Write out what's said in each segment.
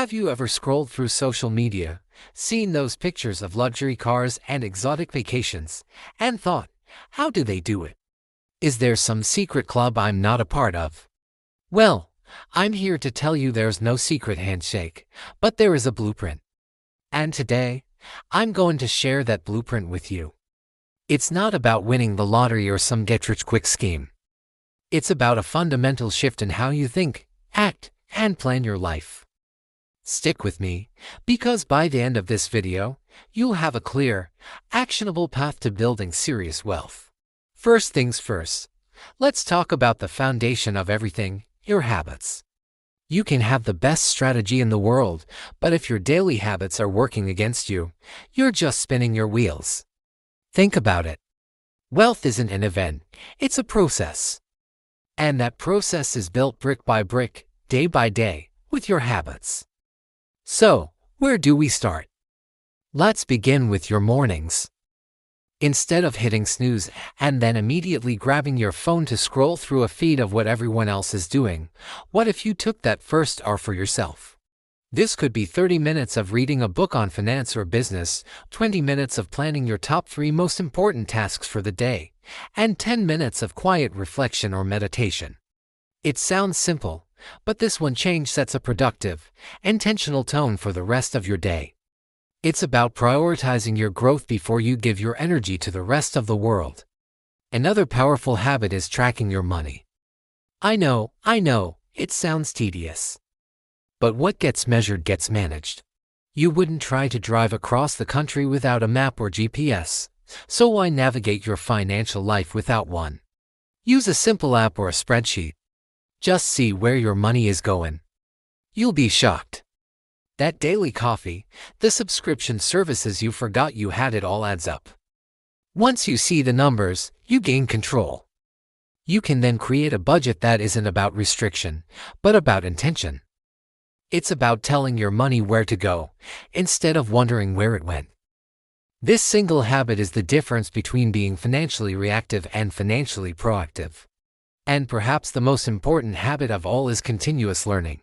Have you ever scrolled through social media, seen those pictures of luxury cars and exotic vacations, and thought, how do they do it? Is there some secret club I'm not a part of? Well, I'm here to tell you there's no secret handshake, but there is a blueprint. And today, I'm going to share that blueprint with you. It's not about winning the lottery or some get-rich-quick scheme. It's about a fundamental shift in how you think, act, and plan your life. Stick with me, because by the end of this video, you'll have a clear, actionable path to building serious wealth. First things first, let's talk about the foundation of everything, your habits. You can have the best strategy in the world, but if your daily habits are working against you, you're just spinning your wheels. Think about it. Wealth isn't an event, it's a process. And that process is built brick by brick, day by day, with your habits. So, where do we start? Let's begin with your mornings. Instead of hitting snooze and then immediately grabbing your phone to scroll through a feed of what everyone else is doing, what if you took that first hour for yourself? This could be 30 minutes of reading a book on finance or business, 20 minutes of planning your top 3 most important tasks for the day, and 10 minutes of quiet reflection or meditation. It sounds simple, but this one change sets a productive, intentional tone for the rest of your day. It's about prioritizing your growth before you give your energy to the rest of the world. Another powerful habit is tracking your money. I know, it sounds tedious. But what gets measured gets managed. You wouldn't try to drive across the country without a map or GPS, so why navigate your financial life without one? Use a simple app or a spreadsheet. Just see where your money is going. You'll be shocked. That daily coffee, the subscription services you forgot you had, it all adds up. Once you see the numbers, you gain control. You can then create a budget that isn't about restriction, but about intention. It's about telling your money where to go, instead of wondering where it went. This single habit is the difference between being financially reactive and financially proactive. And perhaps the most important habit of all is continuous learning.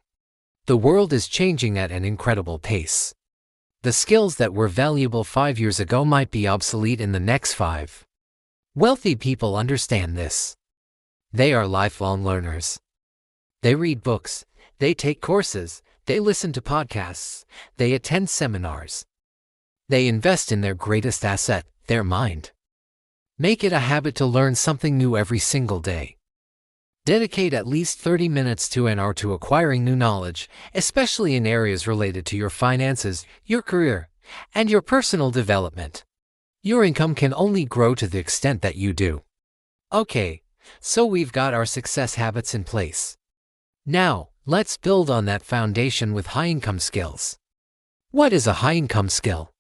The world is changing at an incredible pace. The skills that were valuable 5 years ago might be obsolete in the next 5. Wealthy people understand this. They are lifelong learners. They read books, they take courses, they listen to podcasts, they attend seminars. They invest in their greatest asset, their mind. Make it a habit to learn something new every single day. Dedicate at least 30 minutes to an hour to acquiring new knowledge, especially in areas related to your finances, your career, and your personal development. Your income can only grow to the extent that you do. Okay, so we've got our success habits in place. Now, let's build on that foundation with high-income skills. What is a high-income skill?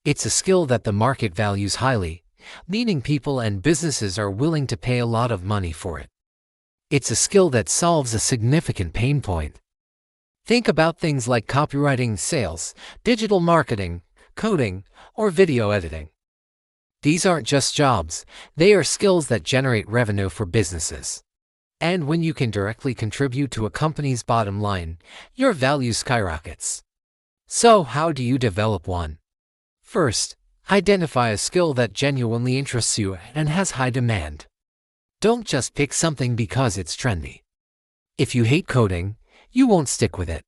It's a skill that the market values highly, meaning people and businesses are willing to pay a lot of money for it. It's a skill that solves a significant pain point. Think about things like copywriting, sales, digital marketing, coding, or video editing. These aren't just jobs, they are skills that generate revenue for businesses. And when you can directly contribute to a company's bottom line, your value skyrockets. So how do you develop one? First, identify a skill that genuinely interests you and has high demand. Don't just pick something because it's trendy. If you hate coding, you won't stick with it.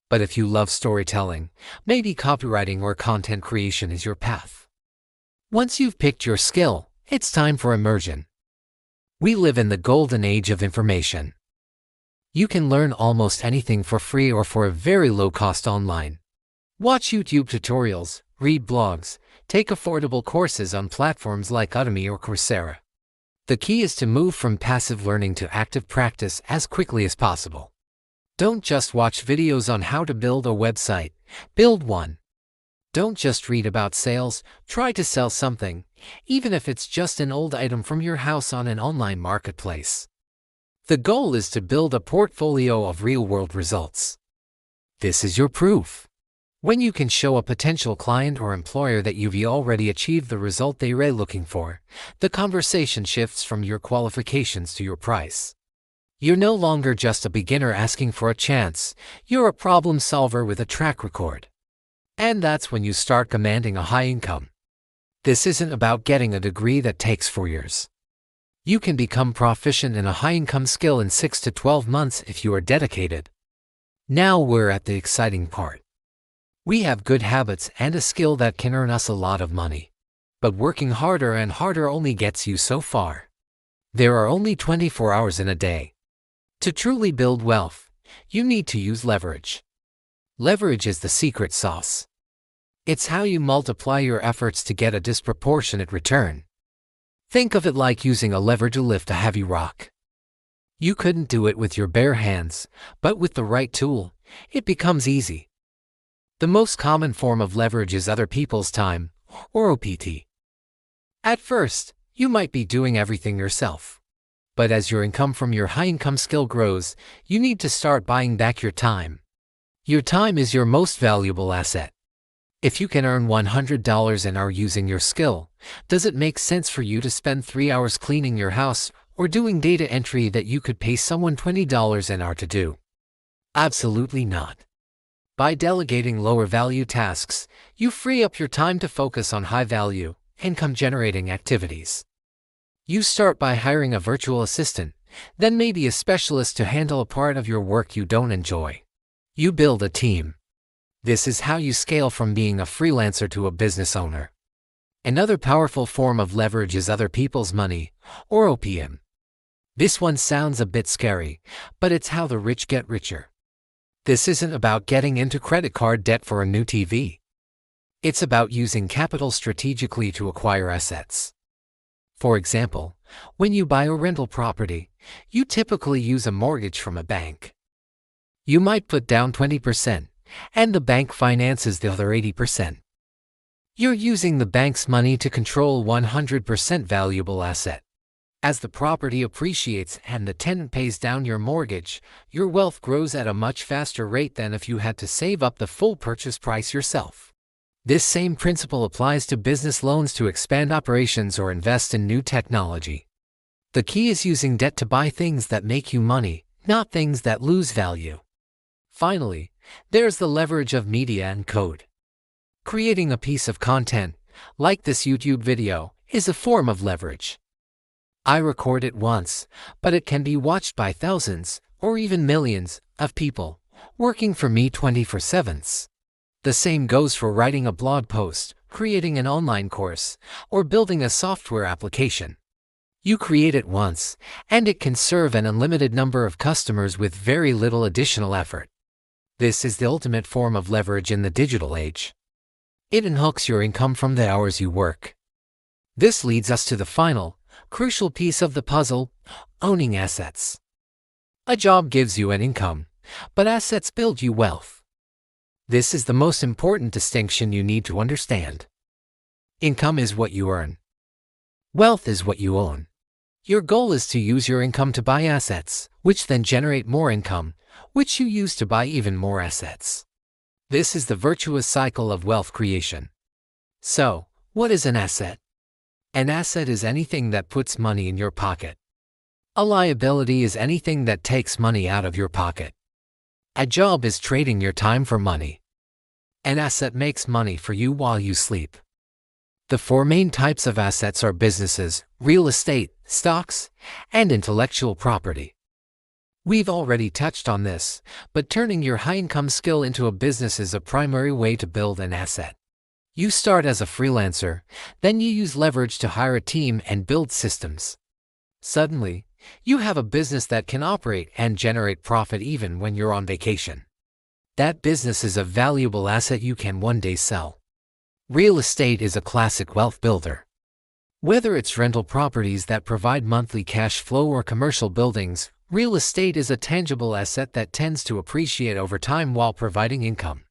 But if you love storytelling, maybe copywriting or content creation is your path. Once you've picked your skill, it's time for immersion. We live in the golden age of information. You can learn almost anything for free or for a very low cost online. Watch YouTube tutorials, read blogs, take affordable courses on platforms like Udemy or Coursera. The key is to move from passive learning to active practice as quickly as possible. Don't just watch videos on how to build a website, build one. Don't just read about sales, try to sell something, even if it's just an old item from your house on an online marketplace. The goal is to build a portfolio of real-world results. This is your proof. When you can show a potential client or employer that you've already achieved the result they were looking for, the conversation shifts from your qualifications to your price. You're no longer just a beginner asking for a chance, you're a problem solver with a track record. And that's when you start commanding a high income. This isn't about getting a degree that takes 4 years. You can become proficient in a high-income skill in 6 to 12 months if you are dedicated. Now we're at the exciting part. We have good habits and a skill that can earn us a lot of money. But working harder and harder only gets you so far. There are only 24 hours in a day. To truly build wealth, you need to use leverage. Leverage is the secret sauce. It's how you multiply your efforts to get a disproportionate return. Think of it like using a lever to lift a heavy rock. You couldn't do it with your bare hands, but with the right tool, it becomes easy. The most common form of leverage is other people's time, or OPT. At first, you might be doing everything yourself. But as your income from your high-income skill grows, you need to start buying back your time. Your time is your most valuable asset. If you can earn $100 an hour using your skill, does it make sense for you to spend 3 hours cleaning your house or doing data entry that you could pay someone $20 an hour to do? Absolutely not. By delegating lower-value tasks, you free up your time to focus on high-value, income-generating activities. You start by hiring a virtual assistant, then maybe a specialist to handle a part of your work you don't enjoy. You build a team. This is how you scale from being a freelancer to a business owner. Another powerful form of leverage is other people's money, or OPM. This one sounds a bit scary, but it's how the rich get richer. This isn't about getting into credit card debt for a new TV. It's about using capital strategically to acquire assets. For example, when you buy a rental property, you typically use a mortgage from a bank. You might put down 20%, and the bank finances the other 80%. You're using the bank's money to control 100% valuable asset. As the property appreciates and the tenant pays down your mortgage, your wealth grows at a much faster rate than if you had to save up the full purchase price yourself. This same principle applies to business loans to expand operations or invest in new technology. The key is using debt to buy things that make you money, not things that lose value. Finally, there's the leverage of media and code. Creating a piece of content, like this YouTube video, is a form of leverage. I record it once, but it can be watched by thousands, or even millions, of people, working for me 24/7. The same goes for writing a blog post, creating an online course, or building a software application. You create it once, and it can serve an unlimited number of customers with very little additional effort. This is the ultimate form of leverage in the digital age. It unhooks your income from the hours you work. This leads us to the final, crucial piece of the puzzle: owning assets. A job gives you an income, but assets build you wealth. This is the most important distinction you need to understand. Income is what you earn. Wealth is what you own. Your goal is to use your income to buy assets, which then generate more income, which you use to buy even more assets. This is the virtuous cycle of wealth creation. So, what is an asset? An asset is anything that puts money in your pocket. A liability is anything that takes money out of your pocket. A job is trading your time for money. An asset makes money for you while you sleep. The 4 main types of assets are businesses, real estate, stocks, and intellectual property. We've already touched on this, but turning your high-income skill into a business is a primary way to build an asset. You start as a freelancer, then you use leverage to hire a team and build systems. Suddenly, you have a business that can operate and generate profit even when you're on vacation. That business is a valuable asset you can one day sell. Real estate is a classic wealth builder. Whether it's rental properties that provide monthly cash flow or commercial buildings, real estate is a tangible asset that tends to appreciate over time while providing income.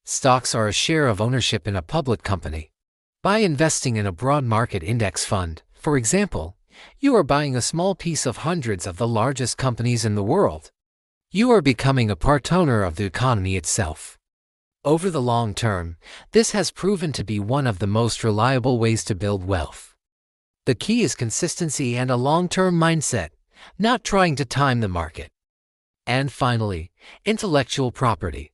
Stocks are a share of ownership in a public company. By investing in a broad market index fund, for example, you are buying a small piece of hundreds of the largest companies in the world. You are becoming a part owner of the economy itself. Over the long term, this has proven to be one of the most reliable ways to build wealth. The key is consistency and a long-term mindset, not trying to time the market. And finally, intellectual property.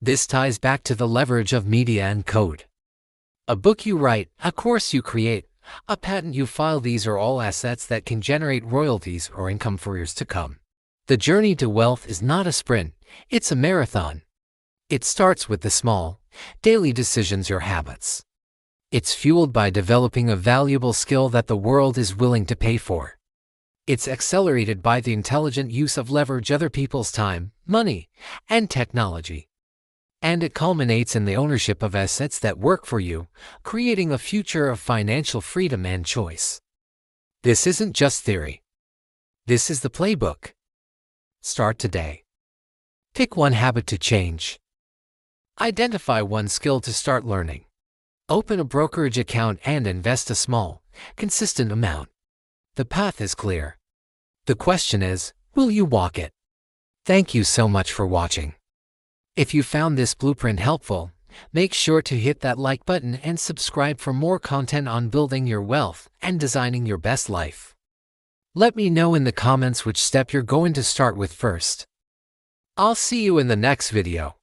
This ties back to the leverage of media and code. A book you write, a course you create, a patent you file, these are all assets that can generate royalties or income for years to come. The journey to wealth is not a sprint, it's a marathon. It starts with the small, daily decisions or habits. It's fueled by developing a valuable skill that the world is willing to pay for. It's accelerated by the intelligent use of leverage other people's time, money, and technology. And it culminates in the ownership of assets that work for you, creating a future of financial freedom and choice. This isn't just theory. This is the playbook. Start today. Pick one habit to change. Identify one skill to start learning. Open a brokerage account and invest a small, consistent amount. The path is clear. The question is, will you walk it? Thank you so much for watching. If you found this blueprint helpful, make sure to hit that like button and subscribe for more content on building your wealth and designing your best life. Let me know in the comments which step you're going to start with first. I'll see you in the next video.